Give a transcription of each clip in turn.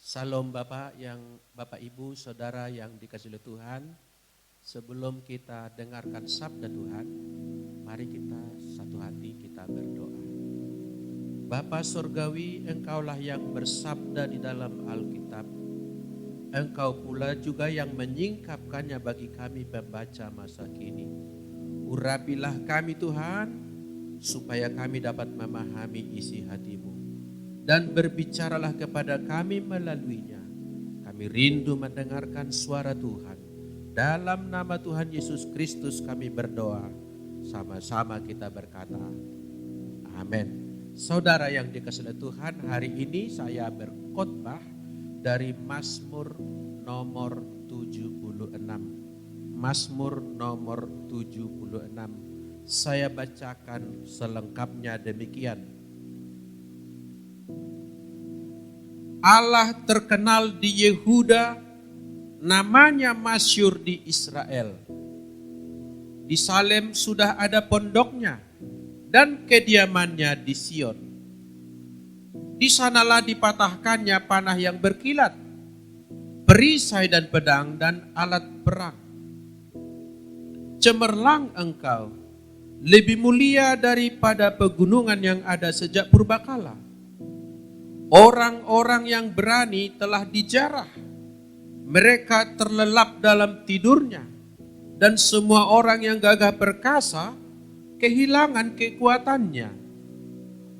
Salam Bapak Ibu, Saudara yang dikasihi oleh Tuhan. Sebelum kita dengarkan sabda Tuhan, mari kita satu hati kita berdoa. Bapa Surgawi, Engkaulah yang bersabda di dalam Alkitab. Engkau pula juga yang menyingkapkannya bagi kami pembaca masa kini. Urapilah kami Tuhan, supaya kami dapat memahami isi hati-Mu. Dan berbicaralah kepada kami melaluinya. Kami rindu mendengarkan suara Tuhan. Dalam nama Tuhan Yesus Kristus kami berdoa. Sama-sama kita berkata, amin. Saudara yang dikasihi Tuhan, hari ini saya berkhotbah dari Mazmur nomor 76. Mazmur nomor 76. Saya bacakan selengkapnya demikian. Allah terkenal di Yehuda, namanya masyhur di Israel. Di Salem sudah ada pondoknya dan kediamannya di Sion. Di sanalah dipatahkannya panah yang berkilat, perisai dan pedang dan alat perang. Cemerlang engkau, lebih mulia daripada pegunungan yang ada sejak purbakala. Orang-orang yang berani telah dijarah, mereka terlelap dalam tidurnya, dan semua orang yang gagah perkasa kehilangan kekuatannya.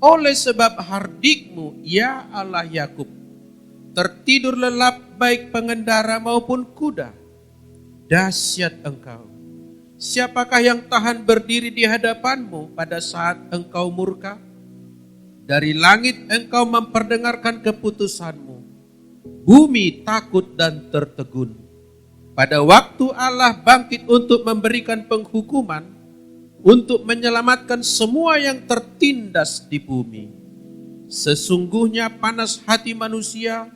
Oleh sebab hardikmu, ya Allah Yakub, tertidur lelap baik pengendara maupun kuda. Dahsyat engkau, siapakah yang tahan berdiri di hadapanmu pada saat engkau murka? Dari langit engkau memperdengarkan keputusanmu. Bumi takut dan tertegun. Pada waktu Allah bangkit untuk memberikan penghukuman, untuk menyelamatkan semua yang tertindas di bumi. Sesungguhnya panas hati manusia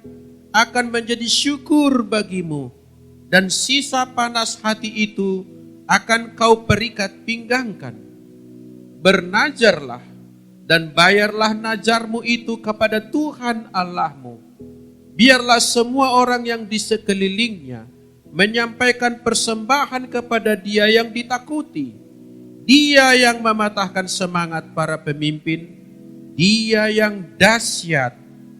akan menjadi syukur bagimu, dan sisa panas hati itu akan kau perikat pinggangkan. Bernajarlah dan bayarlah najarmu itu kepada Tuhan Allahmu. Biarlah semua orang yang di sekelilingnya menyampaikan persembahan kepada Dia yang ditakuti. Dia yang mematahkan semangat para pemimpin. Dia yang dahsyat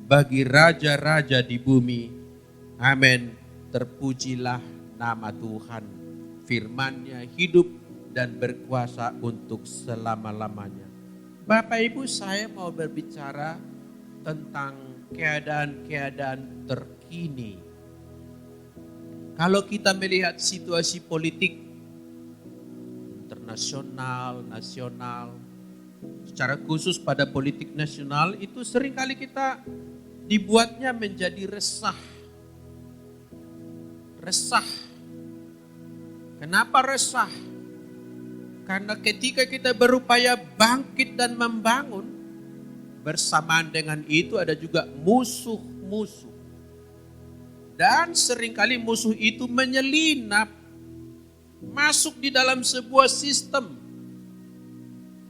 bagi raja-raja di bumi. Amin. Terpujilah nama Tuhan. Firman-Nya hidup dan berkuasa untuk selama-lamanya. Bapak Ibu, saya mau berbicara tentang keadaan-keadaan terkini. Kalau kita melihat situasi politik internasional, nasional, secara khusus pada politik nasional itu seringkali kita dibuatnya menjadi resah. Resah. Kenapa resah? Karena ketika kita berupaya bangkit dan membangun, bersamaan dengan itu ada juga musuh-musuh. Dan seringkali musuh itu menyelinap, masuk di dalam sebuah sistem.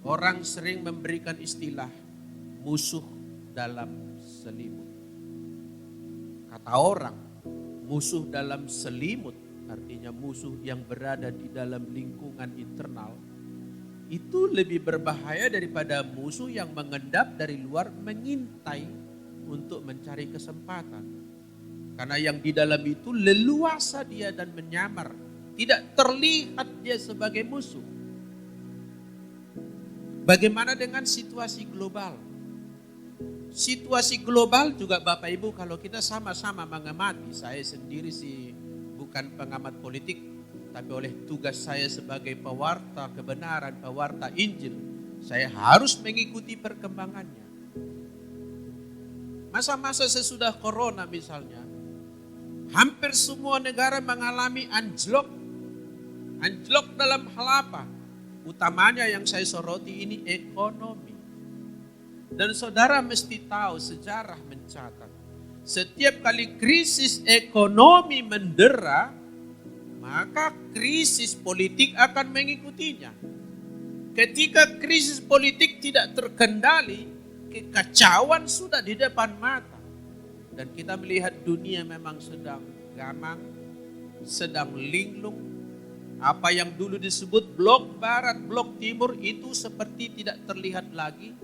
Orang sering memberikan istilah musuh dalam selimut. Kata orang, musuh dalam selimut artinya musuh yang berada di dalam lingkungan internal, itu lebih berbahaya daripada musuh yang mengendap dari luar mengintai untuk mencari kesempatan. Karena yang di dalam itu leluasa dia dan menyamar, tidak terlihat dia sebagai musuh. Bagaimana dengan situasi global? Situasi global juga Bapak Ibu kalau kita sama-sama mengamati, saya sendiri sih bukan pengamat politik, tapi oleh tugas saya sebagai pewarta kebenaran, pewarta Injil, saya harus mengikuti perkembangannya. Masa-masa sesudah corona misalnya, hampir semua negara mengalami anjlok. Anjlok dalam hal apa? Utamanya yang saya soroti ini ekonomi. Dan saudara mesti tahu, sejarah mencatat, setiap kali krisis ekonomi mendera, maka krisis politik akan mengikutinya. Ketika krisis politik tidak terkendali, kekacauan sudah di depan mata. Dan kita melihat dunia memang sedang gamang, sedang linglung. Apa yang dulu disebut blok barat, blok timur itu seperti tidak terlihat lagi.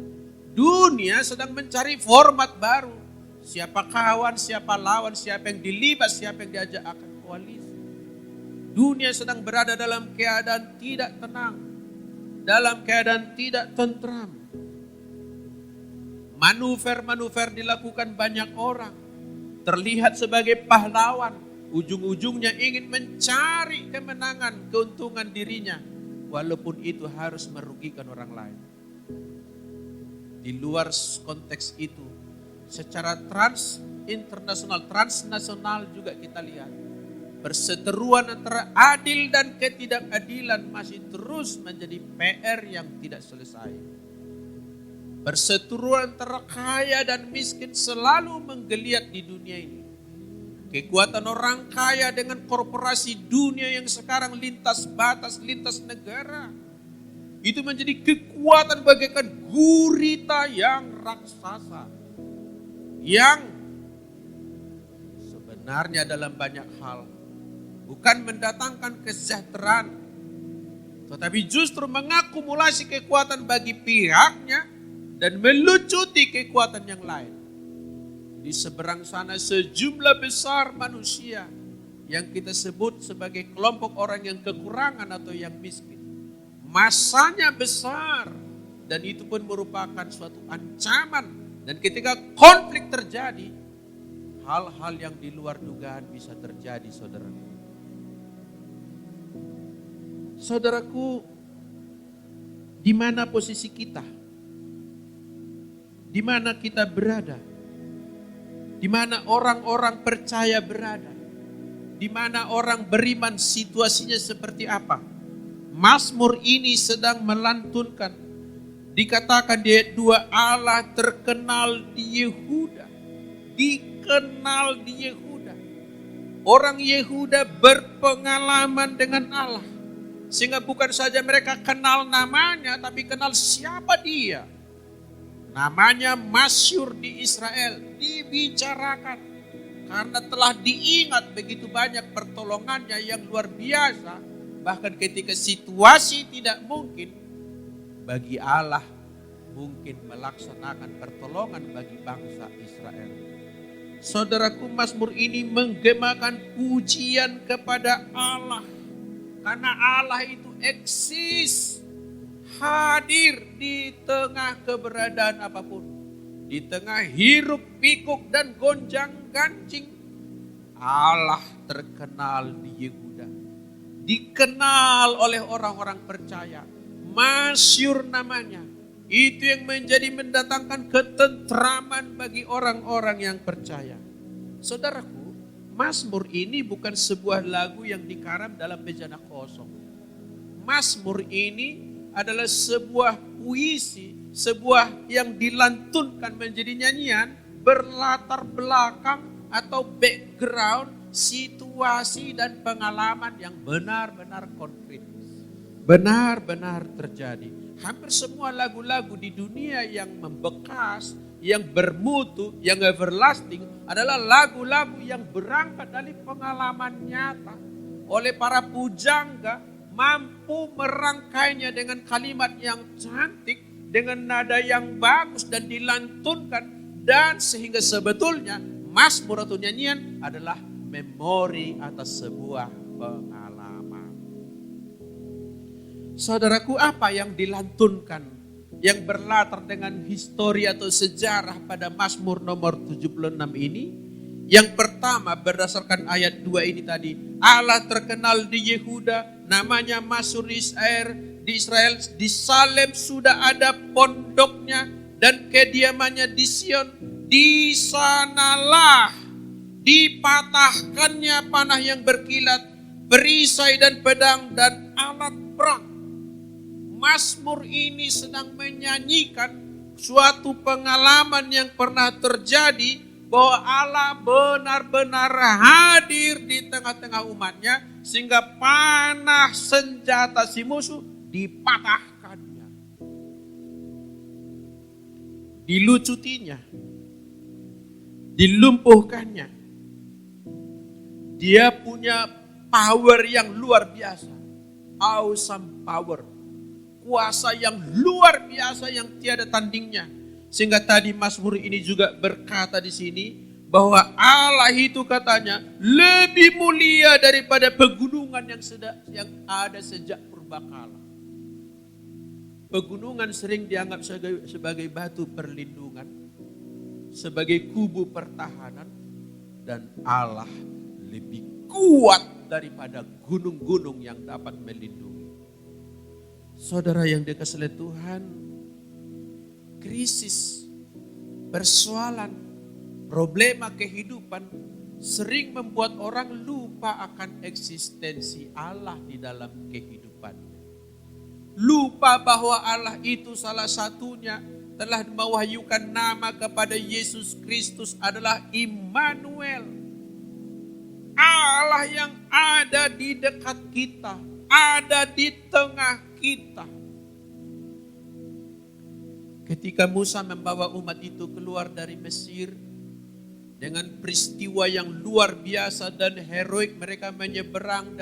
Dunia sedang mencari format baru. Siapa kawan, siapa lawan, siapa yang dilibat, siapa yang diajak akan koalisi. Dunia sedang berada dalam keadaan tidak tenang, dalam keadaan tidak tentram. Manuver-manuver dilakukan banyak orang, terlihat sebagai pahlawan, ujung-ujungnya ingin mencari kemenangan, keuntungan dirinya, walaupun itu harus merugikan orang lain. Di luar konteks itu, secara internasional, transnasional juga kita lihat, perseteruan antara adil dan ketidakadilan masih terus menjadi PR yang tidak selesai. Perseteruan antara kaya dan miskin selalu menggeliat di dunia ini. Kekuatan orang kaya dengan korporasi dunia yang sekarang lintas batas, lintas negara. Itu menjadi kekuatan bagaikan gurita yang raksasa. Yang sebenarnya dalam banyak hal bukan mendatangkan kesejahteraan, tetapi justru mengakumulasi kekuatan bagi pihaknya dan melucuti kekuatan yang lain. Di seberang sana sejumlah besar manusia yang kita sebut sebagai kelompok orang yang kekurangan atau yang miskin. Masanya besar dan itu pun merupakan suatu ancaman. Dan ketika konflik terjadi, hal-hal yang di luar dugaan bisa terjadi, saudaraku. Saudaraku, di mana posisi kita? Di mana kita berada? Di mana orang-orang percaya berada? Di mana orang beriman situasinya seperti apa? Mazmur ini sedang melantunkan. Dikatakan di ayat 2, Allah terkenal di Yehuda. Dikenal di Yehuda. Orang Yehuda berpengalaman dengan Allah. Sehingga bukan saja mereka kenal namanya, tapi kenal siapa dia. Namanya masyhur di Israel, dibicarakan. Karena telah diingat begitu banyak pertolongannya yang luar biasa. Bahkan ketika situasi tidak mungkin, bagi Allah mungkin melaksanakan pertolongan bagi bangsa Israel. Saudaraku, Mazmur ini menggemakan pujian kepada Allah. Karena Allah itu eksis, hadir di tengah keberadaan apapun. Di tengah hiruk pikuk dan gonjang ganjing. Allah terkenal di Yehuda. Dikenal oleh orang-orang percaya. Masyhur namanya. Itu yang mendatangkan ketentraman bagi orang-orang yang percaya. Saudaraku, Mazmur ini bukan sebuah lagu yang dikaram dalam bejana kosong. Mazmur ini adalah sebuah puisi, sebuah yang dilantunkan menjadi nyanyian berlatar belakang atau background situasi dan pengalaman yang benar-benar konkret. Benar-benar terjadi. Hampir semua lagu-lagu di dunia yang membekas, yang bermutu, yang everlasting adalah lagu-lagu yang berangkat dari pengalaman nyata. Oleh para pujangga mampu merangkainya dengan kalimat yang cantik, dengan nada yang bagus dan dilantunkan. Dan sehingga sebetulnya Mazmur atau nyanyian adalah memori atas sebuah pengalaman. Saudaraku, apa yang dilantunkan yang berlatar dengan histori atau sejarah pada Mazmur nomor 76 ini? Yang pertama berdasarkan ayat 2 ini tadi, Allah terkenal di Yehuda, namanya masyhur di Israel, di Salem sudah ada pondoknya dan kediamannya di Sion. Di sanalah dipatahkannya panah yang berkilat, perisai dan pedang dan alat perang. Mazmur ini sedang menyanyikan suatu pengalaman yang pernah terjadi, bahwa Allah benar-benar hadir di tengah-tengah umatnya, sehingga panah senjata si musuh dipatahkannya, dilucutinya. dilumpuhkannya. Dia punya power yang luar biasa. Awesome power. Kuasa yang luar biasa yang tiada tandingnya. Sehingga tadi Mazmur ini juga berkata di sini bahwa Allah itu katanya lebih mulia daripada pegunungan yang ada sejak purbakala. Pegunungan sering dianggap sebagai batu perlindungan, sebagai kubu pertahanan, dan Allah lebih kuat daripada gunung-gunung yang dapat melindungi. Saudara yang dikasihi oleh Tuhan, krisis, persoalan, problema kehidupan sering membuat orang lupa akan eksistensi Allah di dalam kehidupannya. Lupa bahwa Allah itu salah satunya telah mewahyukan nama kepada Yesus Kristus adalah Immanuel. Allah yang ada di dekat kita, ada di tengah kita. Ketika Musa membawa umat itu keluar dari Mesir dengan peristiwa yang luar biasa dan heroik, mereka menyeberang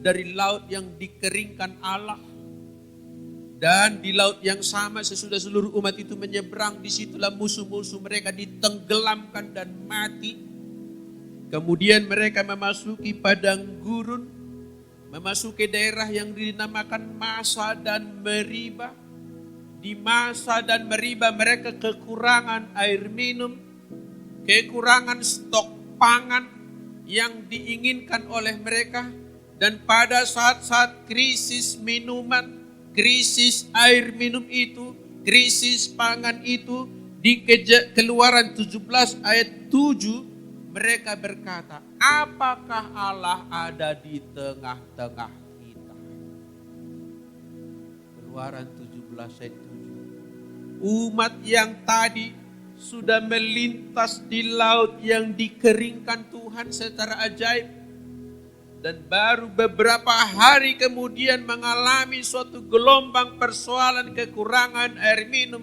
dari laut yang dikeringkan Allah. Dan di laut yang sama sesudah seluruh umat itu menyeberang, disitulah musuh-musuh mereka ditenggelamkan dan mati. Kemudian mereka memasuki padang gurun, memasuki daerah yang dinamakan Masa dan Meriba. Di Masa dan Meriba mereka kekurangan air minum, kekurangan stok pangan yang diinginkan oleh mereka. Dan pada saat-saat krisis minuman, krisis air minum itu, krisis pangan itu, di Keluaran 17 ayat 7, mereka berkata, apakah Allah ada di tengah-tengah kita? Keluaran 17 ayat 7. Umat yang tadi sudah melintas di laut yang dikeringkan Tuhan secara ajaib. Dan baru beberapa hari kemudian mengalami suatu gelombang persoalan kekurangan air minum,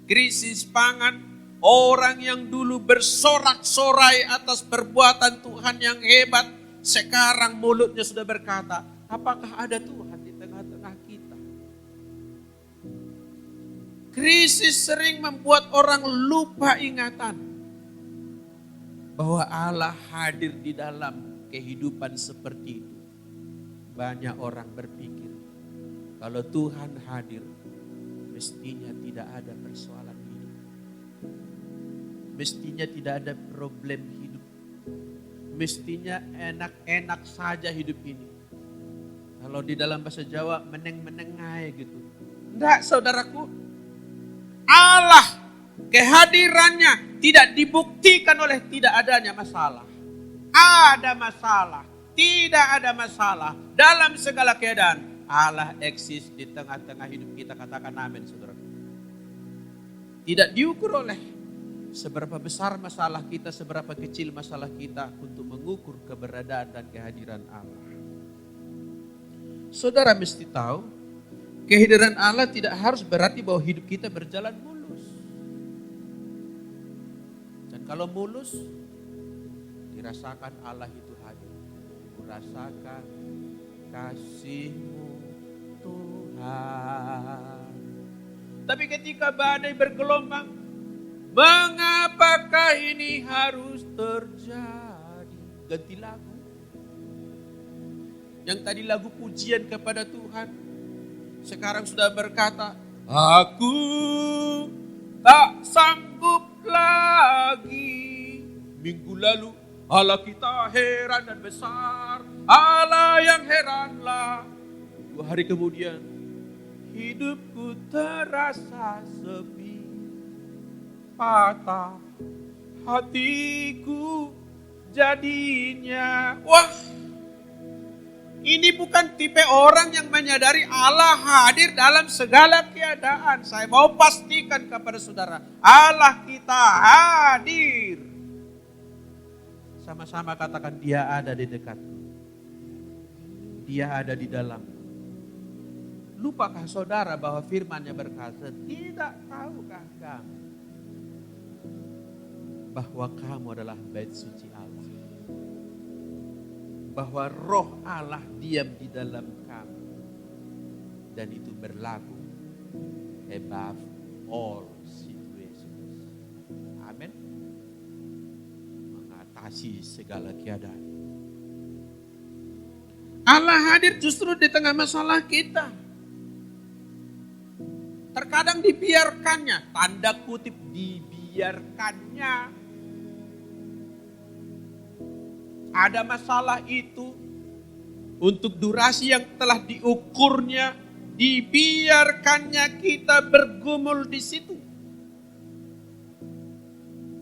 krisis pangan. Orang yang dulu bersorak-sorai atas perbuatan Tuhan yang hebat, sekarang mulutnya sudah berkata, apakah ada Tuhan di tengah-tengah kita? Krisis sering membuat orang lupa ingatan bahwa Allah hadir di dalam kehidupan seperti itu. Banyak orang berpikir, kalau Tuhan hadir, mestinya tidak ada persoalan hidup. Mestinya tidak ada problem hidup. Mestinya enak-enak saja hidup ini. Kalau di dalam bahasa Jawa meneng-menengai gitu. Enggak, saudaraku. Allah kehadirannya tidak dibuktikan oleh tidak adanya masalah. Ada masalah, tidak ada masalah. Dalam segala keadaan Allah eksis di tengah-tengah hidup kita. Katakan amin, saudaraku. Tidak diukur oleh seberapa besar masalah kita, seberapa kecil masalah kita untuk mengukur keberadaan dan kehadiran Allah. Saudara mesti tahu, kehadiran Allah tidak harus berarti bahwa hidup kita berjalan mulus. Dan kalau mulus, dirasakan Allah itu hadir. Kurasakan kasih-Mu Tuhan. Tapi ketika badai bergelombang, mengapakah ini harus terjadi? Ganti lagu. Yang tadi lagu pujian kepada Tuhan, sekarang sudah berkata, aku tak sanggup lagi. Minggu lalu Allah kita heran dan besar, Allah yang heranlah. 2 hari kemudian, hidupku terasa sepi, patah hatiku jadinya. Wah, ini bukan tipe orang yang menyadari Allah hadir dalam segala keadaan. Saya mau pastikan kepada saudara, Allah kita hadir. Sama-sama katakan, Dia ada di dekatku. Dia ada di dalamku. Lupakah saudara bahwa firman-Nya berkata, tidak tahukah kamu bahwa kamu adalah bait suci Allah. Bahwa roh Allah diam di dalam kamu. Dan itu berlaku above all situations. Amin. Mengatasi segala keadaan. Allah hadir justru di tengah masalah kita. Terkadang dibiarkannya, tanda kutip dibiarkannya. Ada masalah itu untuk durasi yang telah diukurnya, dibiarkannya kita bergumul di situ.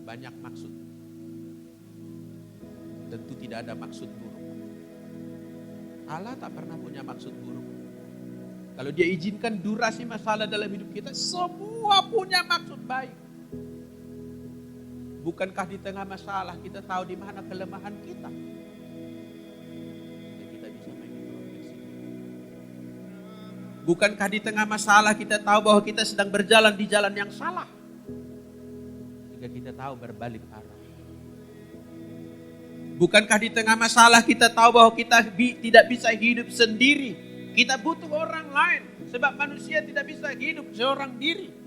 Banyak maksud. Tentu tidak ada maksud buruk. Allah tak pernah punya maksud buruk. Kalau dia izinkan durasi masalah dalam hidup kita, semua punya maksud baik. Bukankah di tengah masalah kita tahu di mana kelemahan kita? Dan kita bisa mengintrospeksi. Bukankah di tengah masalah kita tahu bahwa kita sedang berjalan di jalan yang salah? Sehingga kita tahu berbalik arah. Bukankah di tengah masalah kita tahu bahwa kita tidak bisa hidup sendiri? Kita butuh orang lain. Sebab manusia tidak bisa hidup seorang diri.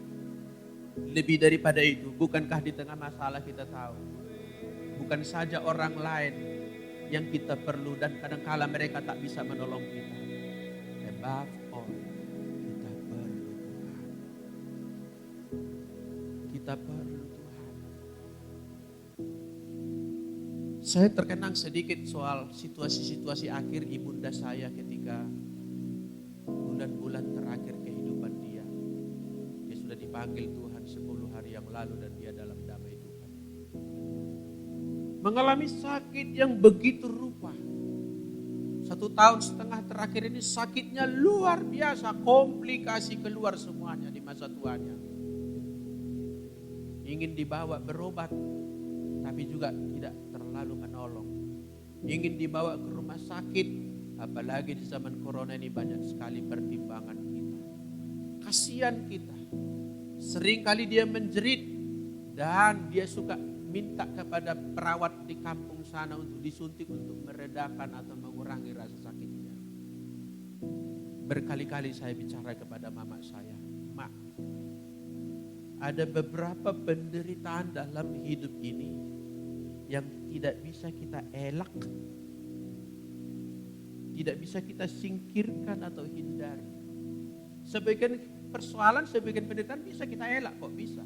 Lebih daripada itu, bukankah di tengah masalah kita tahu? Bukan saja orang lain yang kita perlu dan kadangkala mereka tak bisa menolong kita. Above all, kita perlu Tuhan. Kita perlu Tuhan. Saya terkenang sedikit soal situasi-situasi akhir ibunda saya ketika bulan-bulan terakhir kehidupan dia. Dia sudah dipanggil Tuhan 10 hari yang lalu dan dia dalam damai Tuhan. Mengalami sakit yang begitu rupa. 1 tahun setengah terakhir ini sakitnya luar biasa. Komplikasi keluar semuanya di masa tuanya. Ingin dibawa berobat, tapi juga tidak terlalu menolong. Ingin dibawa ke rumah sakit, apalagi di zaman corona ini banyak sekali pertimbangan kita. Kasihan kita. Seringkali dia menjerit dan dia suka minta kepada perawat di kampung sana untuk disuntik untuk meredakan atau mengurangi rasa sakitnya. Berkali-kali saya bicara kepada mama saya, "Mak, ada beberapa penderitaan dalam hidup ini yang tidak bisa kita elak, tidak bisa kita singkirkan atau hindari. Sebagian persoalan, sebagian penderitaan bisa kita elak kok, bisa.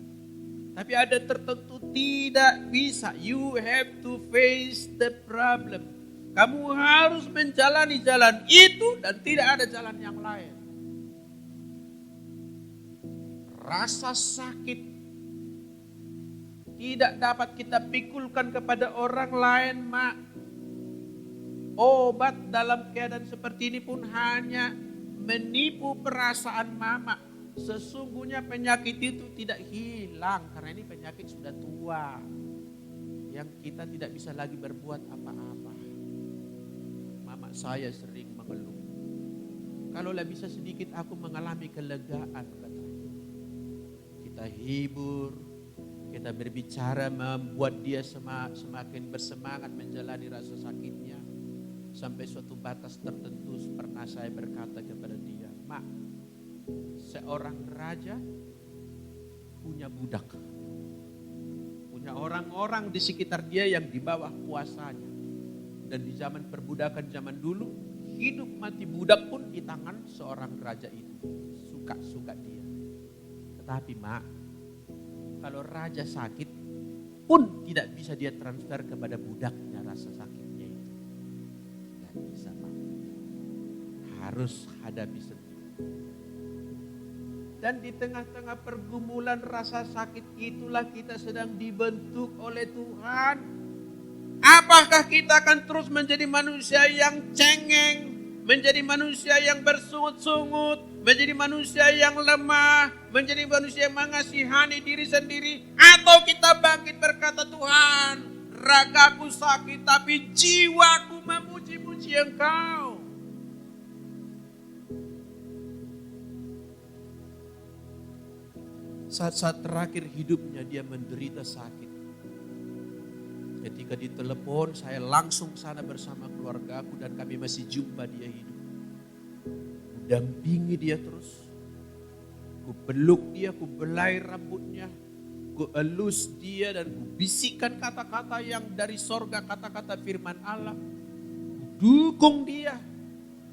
Tapi ada tertentu tidak bisa. You have to face the problem. Kamu harus menjalani jalan itu dan tidak ada jalan yang lain." Rasa sakit tidak dapat kita pikulkan kepada orang lain, Mak. Obat dalam keadaan seperti ini pun hanya menipu perasaan Mama. Sesungguhnya penyakit itu tidak hilang karena ini penyakit sudah tua. Yang kita tidak bisa lagi berbuat apa-apa. Mama saya sering mengeluh. Kalaulah bisa sedikit aku mengalami kelegaan, katanya. Kita hibur, kita berbicara membuat dia semakin bersemangat menjalani rasa sakitnya. Sampai suatu batas tertentu pernah saya berkata kepada dia, "Mak, seorang raja punya budak. Punya orang-orang di sekitar dia yang di bawah kuasanya. Dan di zaman perbudakan zaman dulu, hidup mati budak pun di tangan seorang raja itu. Suka-suka dia. Tetapi Mak, kalau raja sakit pun tidak bisa dia transfer kepada budaknya rasa sakitnya itu. Tidak bisa, Mak. Harus hadapi sendiri." Dan di tengah-tengah pergumulan rasa sakit itulah kita sedang dibentuk oleh Tuhan. Apakah kita akan terus menjadi manusia yang cengeng, menjadi manusia yang bersungut-sungut, menjadi manusia yang lemah, menjadi manusia yang mengasihani diri sendiri, atau kita bangkit berkata, "Tuhan, ragaku sakit tapi jiwaku memuji-muji Engkau." Saat-saat terakhir hidupnya dia menderita sakit. Ketika ditelepon, saya langsung sana bersama keluarga aku dan kami masih jumpa dia hidup. Dampingi dia terus. Ku peluk dia, ku belai rambutnya, ku elus dia dan ku bisikan kata-kata yang dari sorga, kata-kata firman Allah. Ku dukung dia.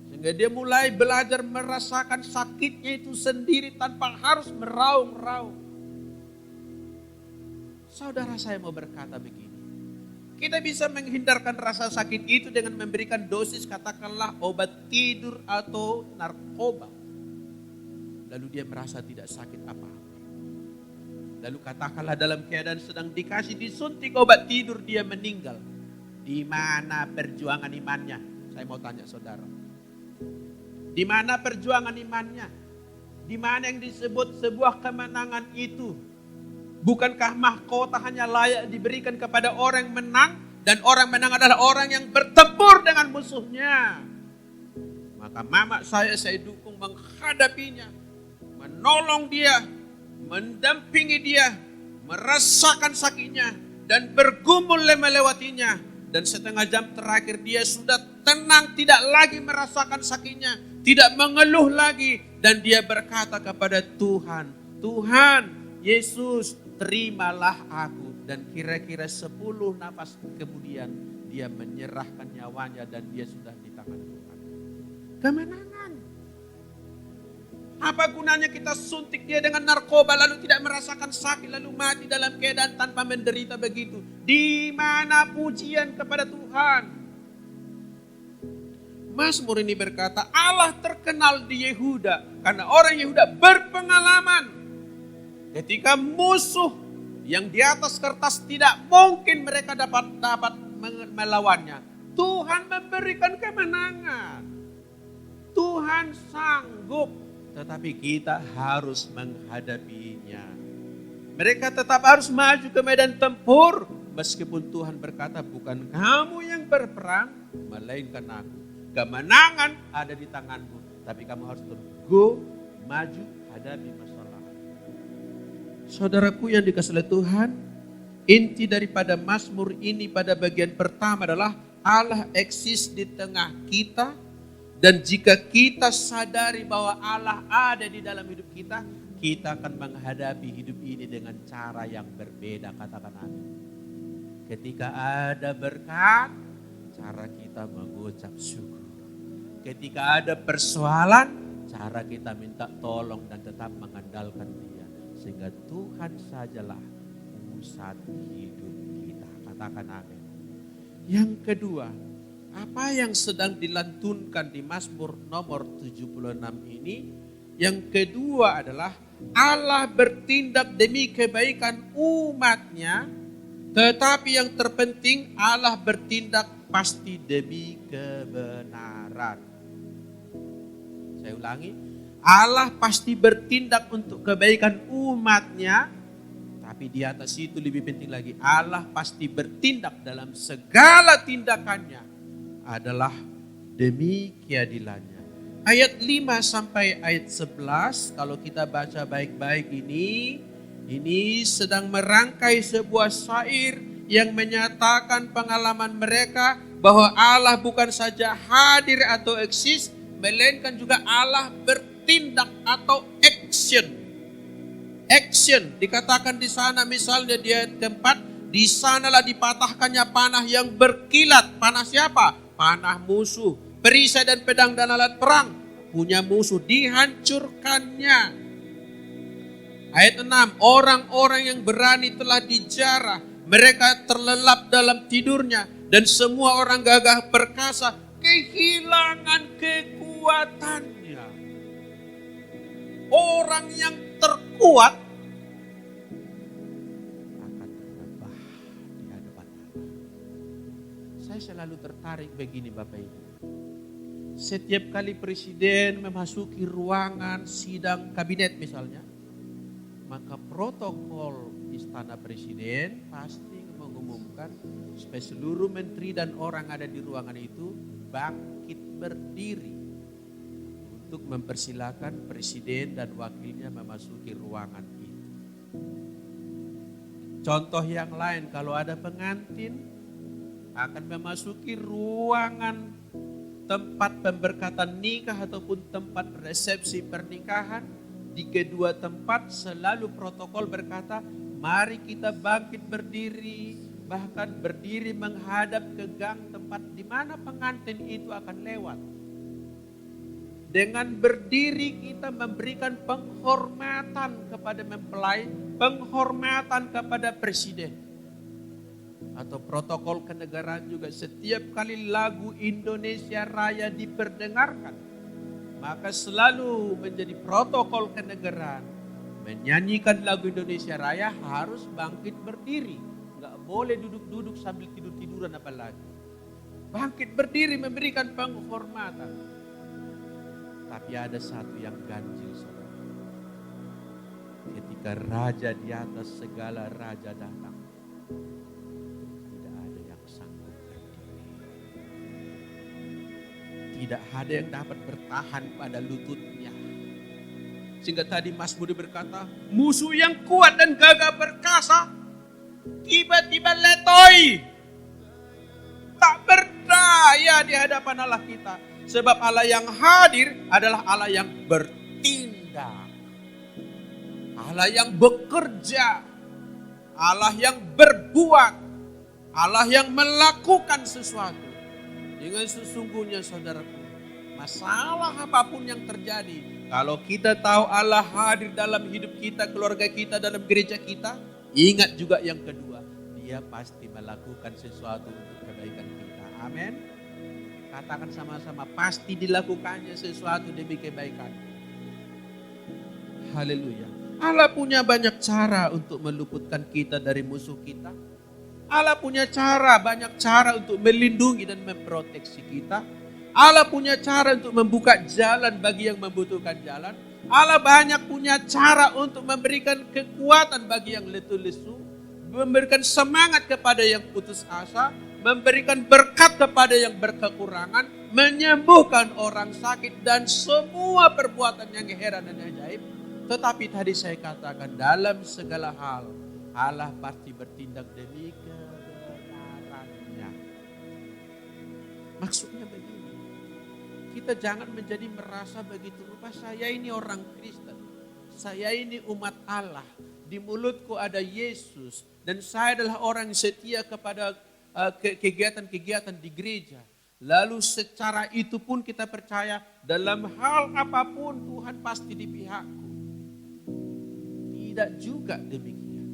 Sehingga dia mulai belajar merasakan sakitnya itu sendiri tanpa harus meraung-raung. Saudara, saya mau berkata begini. Kita bisa menghindarkan rasa sakit itu dengan memberikan dosis katakanlah obat tidur atau narkoba. Lalu dia merasa tidak sakit apa-apa. Lalu katakanlah dalam keadaan sedang dikasih disuntik obat tidur dia meninggal. Di mana perjuangan imannya? Saya mau tanya saudara. Di mana perjuangan imannya? Di mana yang disebut sebuah kemenangan itu? Bukankah mahkota hanya layak diberikan kepada orang yang menang? Dan orang menang adalah orang yang bertempur dengan musuhnya. Maka mama saya dukung menghadapinya. Menolong dia. Mendampingi dia. Merasakan sakitnya. Dan bergumul melewatinya. Dan setengah jam terakhir dia sudah tenang. Tidak lagi merasakan sakitnya. Tidak mengeluh lagi. Dan dia berkata kepada Tuhan. Tuhan, Yesus, terimalah aku. Dan kira-kira 10 nafas kemudian dia menyerahkan nyawanya dan dia sudah di tangan Tuhan. Kemenangan. Apa gunanya kita suntik dia dengan narkoba lalu tidak merasakan sakit lalu mati dalam keadaan tanpa menderita begitu? Di mana pujian kepada Tuhan? Mazmur ini berkata Allah terkenal di Yehuda karena orang Yehuda berpengalaman. Ketika musuh yang di atas kertas tidak mungkin mereka dapat melawannya. Tuhan memberikan kemenangan. Tuhan sanggup. Tetapi kita harus menghadapinya. Mereka tetap harus maju ke medan tempur. Meskipun Tuhan berkata bukan kamu yang berperang, melainkan aku. Kemenangan ada di tanganmu. Tapi kamu harus terus maju, hadapi masalah. Saudaraku yang dikasihi Tuhan, inti daripada Mazmur ini pada bagian pertama adalah Allah eksis di tengah kita. Dan jika kita sadari bahwa Allah ada di dalam hidup kita, kita akan menghadapi hidup ini dengan cara yang berbeda, katakan amin. Ketika ada berkat, cara kita mengucap syukur. Ketika ada persoalan, cara kita minta tolong dan tetap mengandalkan Dia. Sehingga Tuhan sajalah pusat hidup kita. Katakan amin. Yang kedua, apa yang sedang dilantunkan di Mazmur nomor 76 ini? Yang kedua adalah Allah bertindak demi kebaikan umatnya. Tetapi yang terpenting Allah bertindak pasti demi kebenaran. Saya ulangi. Allah pasti bertindak untuk kebaikan umatnya. Tapi di atas itu lebih penting lagi. Allah pasti bertindak dalam segala tindakannya. Adalah demi keadilannya. Ayat 5 sampai ayat 11. Kalau kita baca baik-baik ini. Ini sedang merangkai sebuah syair. Yang menyatakan pengalaman mereka. Bahwa Allah bukan saja hadir atau eksis. Melainkan juga Allah bertindak atau action. Action dikatakan di sana misalnya di tempat di sanalah dipatahkannya panah yang berkilat. Panah siapa? Panah musuh. Perisai dan pedang dan alat perang punya musuh dihancurkannya. Ayat 6, orang-orang yang berani telah dijarah. Mereka terlelap dalam tidurnya dan semua orang gagah perkasa kehilangan kekuatannya. Orang yang terkuat akan rebah di hadapan Allah. Saya selalu tertarik begini Bapak Ibu. Setiap kali presiden memasuki ruangan sidang kabinet misalnya, maka protokol istana presiden pasti mengumumkan supaya seluruh menteri dan orang ada di ruangan itu bangkit berdiri untuk mempersilakan presiden dan wakilnya memasuki ruangan itu. Contoh yang lain, kalau ada pengantin akan memasuki ruangan tempat pemberkatan nikah ataupun tempat resepsi pernikahan. Di kedua tempat selalu protokol berkata, mari kita bangkit berdiri, bahkan berdiri menghadap ke gang tempat di mana pengantin itu akan lewat. Dengan berdiri kita memberikan penghormatan kepada mempelai, penghormatan kepada presiden. Atau protokol kenegaraan juga, setiap kali lagu Indonesia Raya diperdengarkan, maka selalu menjadi protokol kenegaraan. Menyanyikan lagu Indonesia Raya harus bangkit berdiri. Nggak boleh duduk-duduk sambil tidur-tiduran apalagi. Bangkit berdiri memberikan penghormatan. Tapi ada satu yang ganjil, saudara. Ketika raja di atas segala raja datang, tidak ada yang sanggup berdiri. Tidak ada yang dapat bertahan pada lututnya. Sehingga tadi Mazmur berkata, musuh yang kuat dan gagah perkasa tiba-tiba letoi, tak berdaya di hadapan Allah kita. Sebab Allah yang hadir adalah Allah yang bertindak, Allah yang bekerja, Allah yang berbuat, Allah yang melakukan sesuatu. Dengan sesungguhnya saudaraku, masalah apapun yang terjadi, kalau kita tahu Allah hadir dalam hidup kita, keluarga kita, dalam gereja kita, ingat juga yang kedua, Dia pasti melakukan sesuatu untuk kebaikan kita. Amin. Katakan sama-sama, pasti dilakukannya sesuatu demi kebaikan. Haleluya. Allah punya banyak cara untuk meluputkan kita dari musuh kita. Allah punya banyak cara untuk melindungi dan memproteksi kita. Allah punya cara untuk membuka jalan bagi yang membutuhkan jalan. Allah banyak punya cara untuk memberikan kekuatan bagi yang letih lesu, memberikan semangat kepada yang putus asa, memberikan berkat kepada yang berkekurangan, menyembuhkan orang sakit, dan semua perbuatan yang heran dan ajaib. Tetapi tadi saya katakan, dalam segala hal Allah pasti bertindak demi kebenarannya. Maksudnya begini, kita jangan menjadi merasa begitu rupa, saya ini orang Kristen, saya ini umat Allah, di mulutku ada Yesus, dan saya adalah orang yang setia kepada kegiatan-kegiatan di gereja. Lalu secara itu pun kita percaya dalam hal apapun Tuhan pasti di pihakku. Tidak juga demikian.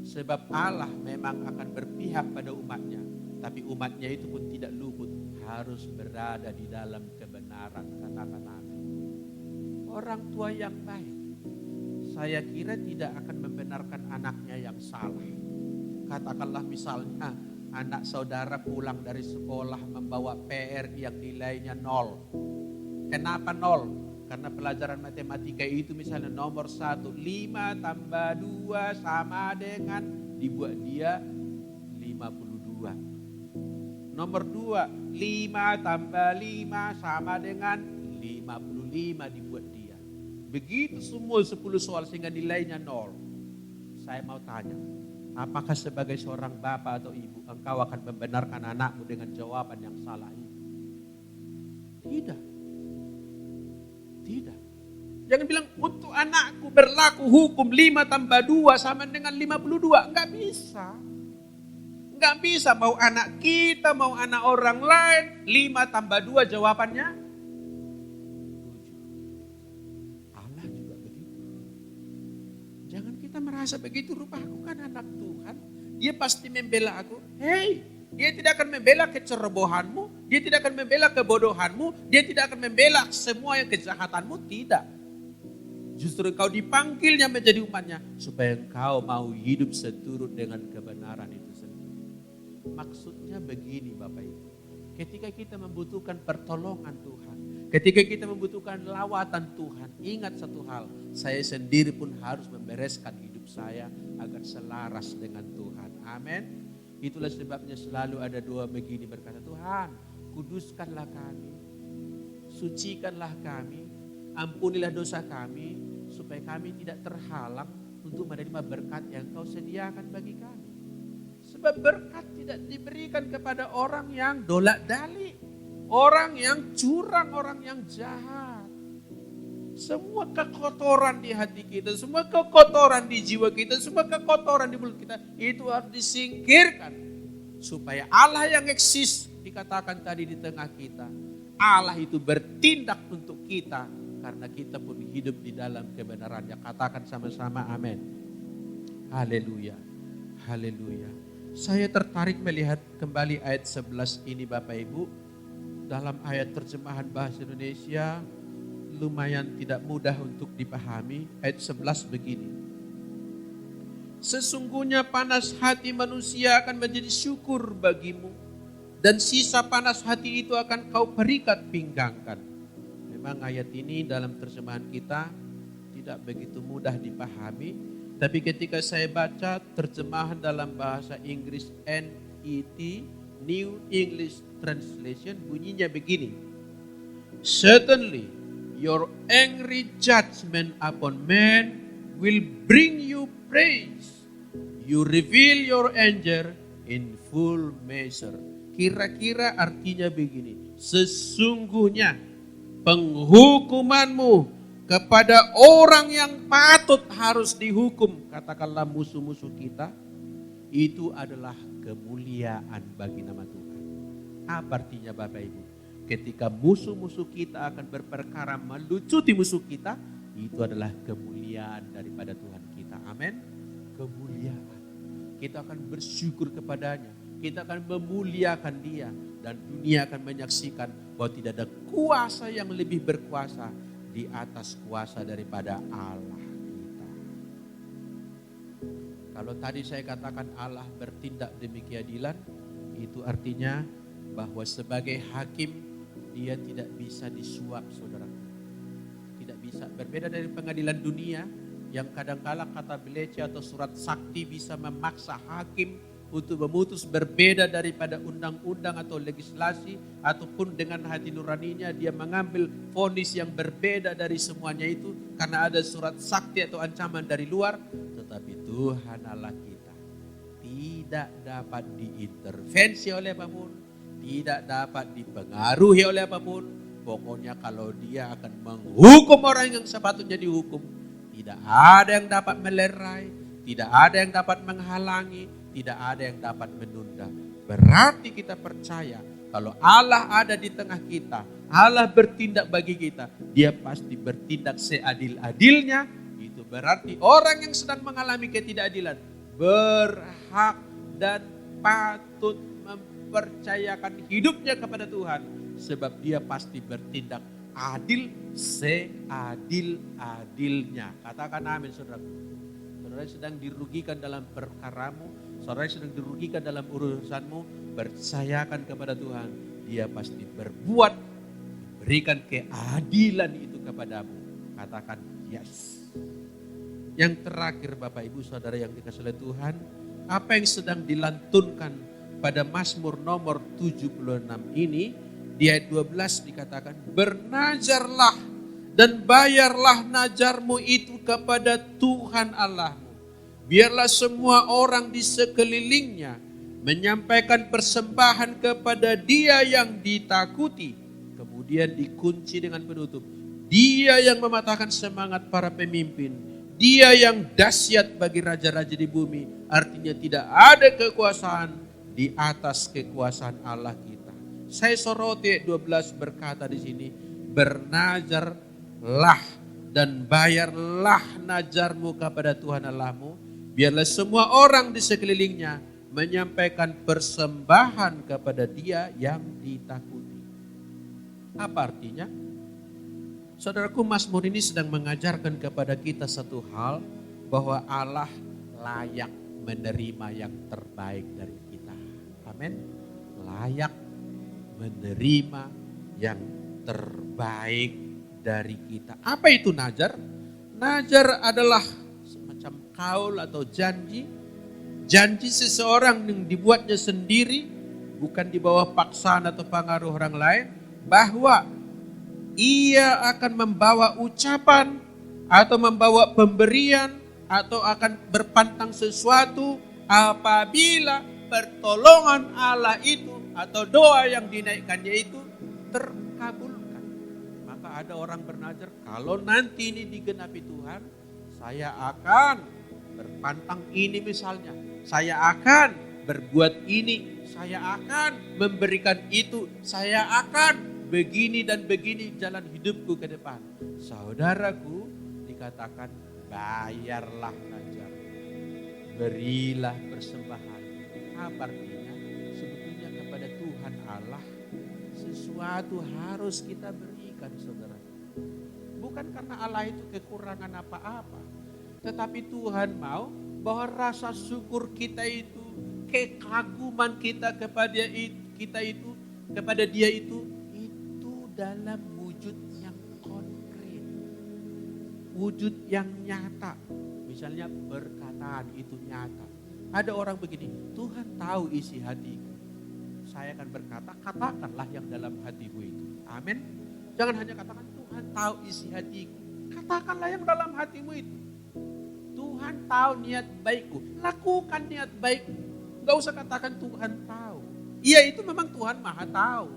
Sebab Allah memang akan berpihak pada umatnya. Tapi umatnya itu pun tidak luput, harus berada di dalam kebenaran. Katakan amin. Orang tua yang baik, saya kira tidak akan membenarkan anaknya yang salah. Katakanlah misalnya anak saudara pulang dari sekolah membawa PR yang nilainya 0. Kenapa 0? Karena pelajaran matematika itu misalnya nomor 1, 5 tambah 2 sama dengan, dibuat dia 52. Nomor 2, 5 tambah 5 sama dengan 55, dibuat dia. Begitu semua 10 soal sehingga nilainya 0. Saya mau tanya, apakah sebagai seorang bapak atau ibu engkau akan membenarkan anakmu dengan jawaban yang salah itu? Tidak. Tidak. Jangan bilang untuk anakku berlaku hukum 5 tambah 2 sama dengan 52. Enggak bisa. Enggak bisa, mau anak kita, mau anak orang lain, 5 tambah 2 jawabannya 7. Allah juga begitu. Jangan kita merasa begitu, rupa aku kan anak Tuhan, Dia pasti membela aku. Hei, Dia tidak akan membela kecerobohanmu, Dia tidak akan membela kebodohanmu, Dia tidak akan membela semua yang kejahatanmu, tidak. Justru engkau dipanggilnya menjadi umatnya supaya engkau mau hidup seturut dengan kebenaran itu sendiri. Maksudnya begini Bapak Ibu, ketika kita membutuhkan pertolongan Tuhan, ketika kita membutuhkan lawatan Tuhan, ingat satu hal, saya sendiri pun harus membereskan hidup saya agar selaras dengan Tuhan. Amin. Itulah sebabnya selalu ada doa begini, berkata, Tuhan, kuduskanlah kami, sucikanlah kami, ampunilah dosa kami, supaya kami tidak terhalang untuk menerima berkat yang Kau sediakan bagi kami. Sebab berkat tidak diberikan kepada orang yang dolak-dalik, orang yang curang, orang yang jahat. Semua kekotoran di hati kita, semua kekotoran di jiwa kita, semua kekotoran di mulut kita, itu harus disingkirkan. Supaya Allah yang eksis, dikatakan tadi di tengah kita, Allah itu bertindak untuk kita, karena kita pun hidup di dalam kebenarannya. Katakan sama-sama amin. Haleluya, haleluya. Saya tertarik melihat kembali ayat 11 ini Bapak Ibu. Dalam ayat terjemahan bahasa Indonesia, lumayan tidak mudah untuk dipahami. Ayat 11 begini. Sesungguhnya panas hati manusia akan menjadi syukur bagimu, dan sisa panas hati itu akan kau perikat pinggangkan. Memang ayat ini dalam terjemahan kita tidak begitu mudah dipahami, tapi ketika saya baca terjemahan dalam bahasa Inggris NET, New English Translation, bunyinya begini. Certainly your angry judgment upon man will bring you praise. You reveal your anger in full measure. Kira-kira artinya begini. Sesungguhnya penghukumanmu kepada orang yang patut harus dihukum, katakanlah musuh-musuh kita, itu adalah kemuliaan bagi nama Tuhan. Apa artinya Bapak Ibu? Ketika musuh-musuh kita akan berperkara melucuti musuh kita, itu adalah kemuliaan daripada Tuhan kita. Amin. Kemuliaan. Kita akan bersyukur kepadanya. Kita akan memuliakan dia. Dan dunia akan menyaksikan bahwa tidak ada kuasa yang lebih berkuasa di atas kuasa daripada Allah kita. Kalau tadi saya katakan Allah bertindak demi keadilan, itu artinya bahwa sebagai hakim dia tidak bisa disuap, saudara. Tidak bisa. Berbeda dari pengadilan dunia yang kadangkala kata belece atau surat sakti bisa memaksa hakim untuk memutus berbeda daripada undang-undang atau legislasi, ataupun dengan hati nuraninya dia mengambil vonis yang berbeda dari semuanya itu karena ada surat sakti atau ancaman dari luar. Tetapi Tuhan Allah kita tidak dapat diintervensi oleh apapun, tidak dapat dipengaruhi oleh apapun. Pokoknya kalau dia akan menghukum orang yang sepatutnya dihukum, tidak ada yang dapat melerai, tidak ada yang dapat menghalangi, tidak ada yang dapat menunda. Berarti kita percaya kalau Allah ada di tengah kita, Allah bertindak bagi kita, dia pasti bertindak seadil-adilnya. Itu berarti orang yang sedang mengalami ketidakadilan berhak dan patut mempercayakan hidupnya kepada Tuhan. Sebab dia pasti bertindak adil seadil-adilnya. Katakan amin saudara. Saudara sedang dirugikan dalam perkaramu, saudara sedang dirugikan dalam urusanmu, percayakan kepada Tuhan. Dia pasti berbuat, berikan keadilan itu kepadamu. Katakan yes. Yang terakhir Bapak Ibu Saudara yang dikasihi oleh Tuhan, apa yang sedang dilantunkan pada Mazmur nomor 76 ini, di ayat 12 dikatakan, bernazarlah dan bayarlah nazarmu itu kepada Tuhan Allahmu. Biarlah semua orang di sekelilingnya menyampaikan persembahan kepada Dia yang ditakuti. Kemudian dikunci dengan penutup. Dia yang mematahkan semangat para pemimpin. Dia yang dahsyat bagi raja-raja di bumi. Artinya tidak ada kekuasaan di atas kekuasaan Allah kita. Saya soroti 12 berkata di sini, bernazarlah dan bayarlah nazarmu kepada Tuhan Allahmu. Biarlah semua orang di sekelilingnya menyampaikan persembahan kepada Dia yang ditakuti. Apa artinya? Saudaraku, Mazmur ini sedang mengajarkan kepada kita satu hal, bahwa Allah layak menerima yang terbaik dari kita. Amin. Layak menerima yang terbaik dari kita. Apa itu nazar? Nazar adalah semacam kaul atau janji. Janji seseorang yang dibuatnya sendiri, bukan di bawah paksaan atau pengaruh orang lain, bahwa ia akan membawa ucapan atau membawa pemberian atau akan berpantang sesuatu apabila pertolongan Allah itu atau doa yang dinaikkannya itu terkabulkan. Maka ada orang bernazar, kalau nanti ini digenapi Tuhan, saya akan berpantang ini misalnya, saya akan berbuat ini, saya akan memberikan itu, saya akan begini dan begini jalan hidupku ke depan. Saudaraku, dikatakan bayarlah nazar, berilah persembahan. Apa artinya? Sebetulnya kepada Tuhan Allah sesuatu harus kita berikan, saudara. Bukan karena Allah itu kekurangan apa-apa, tetapi Tuhan mau bahwa rasa syukur kita itu, kekaguman kita kepada Dia itu dalam wujud yang konkret, wujud yang nyata. Misalnya perkataan itu nyata. Ada orang begini, Tuhan tahu isi hatiku. Saya akan berkata, katakanlah yang dalam hatimu itu. Amin. Jangan hanya katakan Tuhan tahu isi hatiku. Katakanlah yang dalam hatimu itu. Tuhan tahu niat baikku. Lakukan niat baikku. Gak usah katakan Tuhan tahu. Iya, itu memang Tuhan Maha tahu.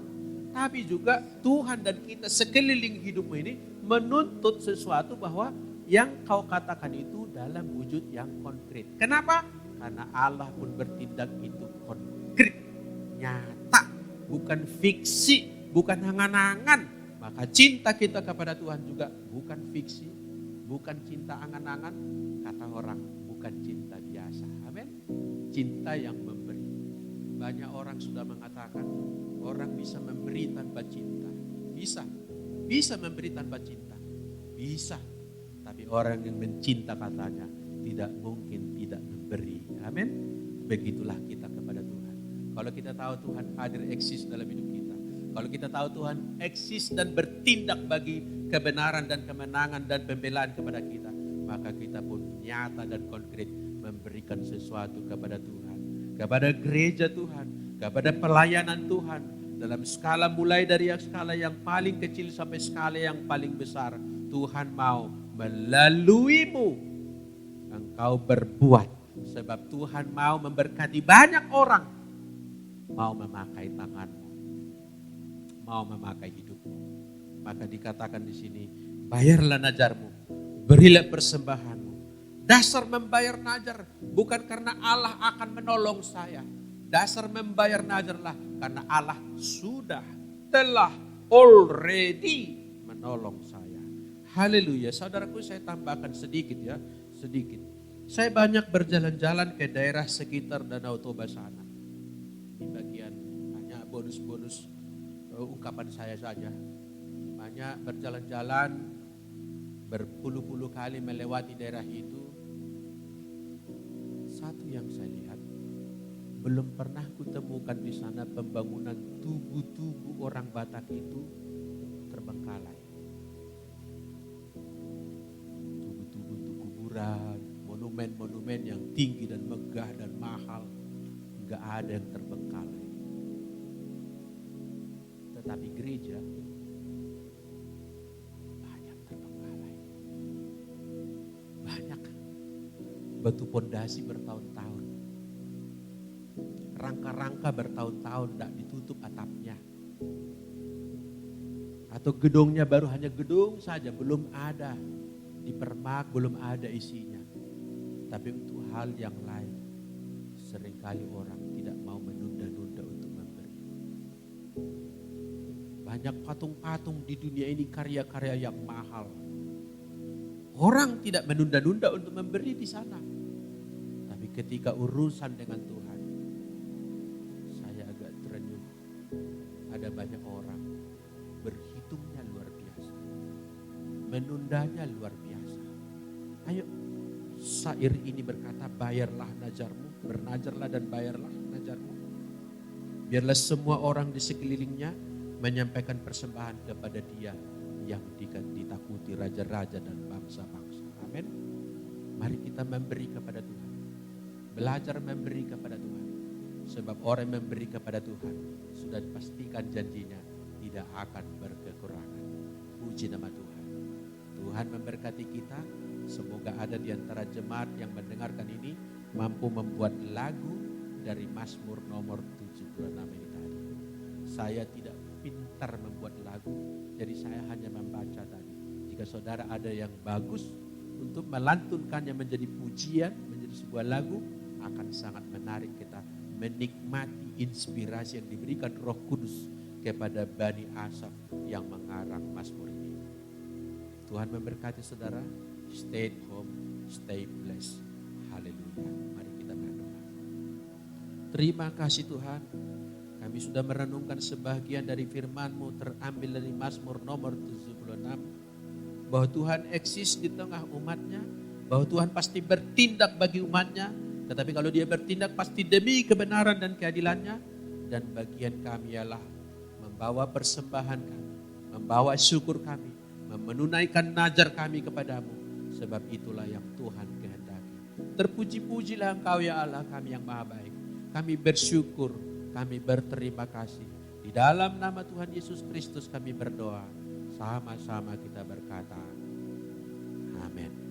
Tapi juga Tuhan dan kita sekeliling hidupmu ini menuntut sesuatu bahwa yang kau katakan itu dalam wujud yang konkret. Kenapa? Karena Allah pun bertindak itu konkret, nyata, bukan fiksi, bukan angan-angan. Maka cinta kita kepada Tuhan juga bukan fiksi, bukan cinta angan-angan. Kata orang, bukan cinta biasa. Amin. Cinta yang memberi. Banyak orang sudah mengatakan orang bisa memberi tanpa cinta. Bisa memberi tanpa cinta. Bisa. Tapi orang yang mencinta katanya tidak mungkin tidak memberi. Amin. Begitulah kita kepada Tuhan. Kalau kita tahu Tuhan hadir eksis dalam hidup kita. Kalau kita tahu Tuhan eksis dan bertindak bagi kebenaran dan kemenangan dan pembelaan kepada kita, maka kita pun nyata dan konkret memberikan sesuatu kepada Tuhan, kepada gereja Tuhan, kepada pelayanan Tuhan, dalam skala mulai dari skala yang paling kecil sampai skala yang paling besar. Tuhan mau melaluimu engkau berbuat, sebab Tuhan mau memberkati banyak orang, mau memakai tanganmu, mau memakai hidupmu. Maka dikatakan di sini, bayarlah nazarmu, berilah persembahanmu. Dasar membayar nazar bukan karena Allah akan menolong saya. Dasar membayar nazarlah karena Allah telah already menolong saya. Haleluya. Saudaraku, saya tambahkan sedikit ya, sedikit. Saya banyak berjalan-jalan ke daerah sekitar Danau Toba sana. Di bagian hanya bonus-bonus ungkapan saya saja. Banyak berjalan-jalan berpuluh-puluh kali melewati daerah itu. Satu yang saya lihat, belum pernah kutemukan di sana pembangunan tugu-tugu orang Batak itu terbengkalai. Tugu-tugu untuk kuburan, monumen-monumen yang tinggi dan megah dan mahal, enggak ada yang terbengkalai. Tetapi gereja banyak terbengkalai. Banyak batu pondasi bertahun-tahun. Rangka-rangka bertahun-tahun tidak ditutup atapnya. Atau gedungnya baru hanya gedung saja, belum ada dipermak, belum ada isinya. Tapi untuk hal yang lain, seringkali orang tidak mau menunda-nunda untuk memberi. Banyak patung-patung di dunia ini, karya-karya yang mahal. Orang tidak menunda-nunda untuk memberi di sana. Tapi ketika urusan dengan Tuhan, saya agak terenyuh. Ada banyak orang berhitungnya luar biasa, menundanya luar biasa. Ayo, syair ini berkata, bayarlah nazarmu, bernazarlah dan bayarlah nazarmu. Biarlah semua orang di sekelilingnya menyampaikan persembahan kepada Dia yang ditakuti raja-raja dan bangsa-bangsa. Amin. Mari kita memberi kepada Tuhan. Belajar memberi kepada Tuhan. Sebab orang yang memberi kepada Tuhan sudah dipastikan janjinya tidak akan berkekurangan. Puji nama Tuhan. Tuhan memberkati kita. Semoga ada di antara jemaat yang mendengarkan ini mampu membuat lagu dari Mazmur nomor 76 ini tadi. Saya tidak pintar membuat lagu, jadi saya hanya membaca tadi. Jika saudara ada yang bagus untuk melantunkannya menjadi pujian, menjadi sebuah lagu, akan sangat menarik kita menikmati inspirasi yang diberikan Roh Kudus kepada Bani Asaf yang mengarang Mazmur ini. Tuhan memberkati saudara. Stay at home, stay blessed. Haleluya. Mari kita berdoa. Terima kasih Tuhan. Kami sudah merenungkan sebagian dari firman-Mu terambil dari Mazmur nomor 76. Bahwa Tuhan eksis di tengah umatnya. Bahwa Tuhan pasti bertindak bagi umatnya. Tetapi kalau dia bertindak pasti demi kebenaran dan keadilannya. Dan bagian kami ialah membawa persembahan kami. Membawa syukur kami. Menunaikan najar kami kepadamu. Sebab itulah yang Tuhan kehendaki. Terpuji-pujilah Engkau ya Allah kami yang maha baik. Kami bersyukur, kami berterima kasih. Di dalam nama Tuhan Yesus Kristus kami berdoa. Sama-sama kita berkata, amin.